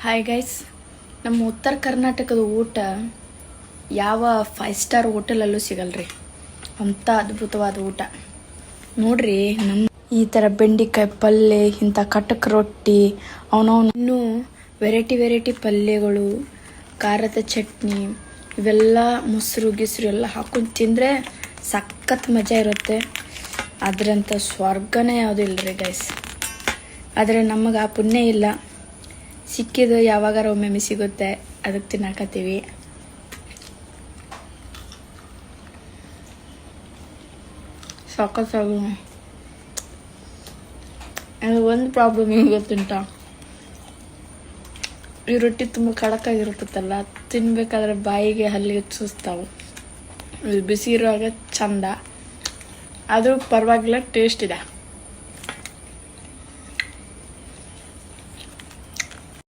Hi guys, ನಮ್ಮ ಉತ್ತರ ಕರ್ನಾಟಕದ ಊಟ ಯಾವ 5 ಸ್ಟಾರ್ ಹೋಟೆಲಲ್ಲೂ ಸಿಗಲ್ರಿ. ಅಂಥ ಅದ್ಭುತವಾದ ಊಟ ನೋಡ್ರಿ. ನಮ್ಮ ಈ ಥರ ಬೆಂಡೆಕಾಯಿ ಪಲ್ಯ, ಇಂಥ ಕಟಕ್ ರೊಟ್ಟಿ, ಇನ್ನೂ ವೆರೈಟಿ ಪಲ್ಯಗಳು, ಖಾರದ ಚಟ್ನಿ, ಇವೆಲ್ಲ ಮೊಸರು ಗಿಸ್ರು ಎಲ್ಲ ಹಾಕೊಂಡು ತಿಂದರೆ ಸಖತ್ ಮಜಾ ಇರುತ್ತೆ. ಅದರಂಥ ಸ್ವರ್ಗನೇ ಯಾವುದೂ ಇಲ್ಲರಿ ಗೈಸ್. ಆದರೆ ನಮಗೆ ಆ ಪುಣ್ಯ ಇಲ್ಲ. ಸಿಕ್ಕಿದ್ದು ಯಾವಾಗಾರ ಒಮ್ಮೊಮ್ಮೆ ಸಿಗುತ್ತೆ, ಅದಕ್ಕೆ ತಿನ್ನಕತ್ತೀವಿ. ಸಾಕು. ಅದು ಒಂದು ಪ್ರಾಬ್ಲಮ್ ಏನು ಗೊತ್ತುಂಟ, ಈ ರೊಟ್ಟಿ ತುಂಬ ಕಡಕಾಗಿರುತ್ತಲ್ಲ, ತಿನ್ಬೇಕಾದ್ರೆ ಬಾಯಿಗೆ ಹಲ್ಲಿಗೆ ಚೂಸ್ತಾವೆ. ಇದು ಬಿಸಿ ಇರುವಾಗ ಚಂದ, ಆದರೂ ಪರವಾಗಿಲ್ಲ, ಟೇಸ್ಟ್ ಇದೆ.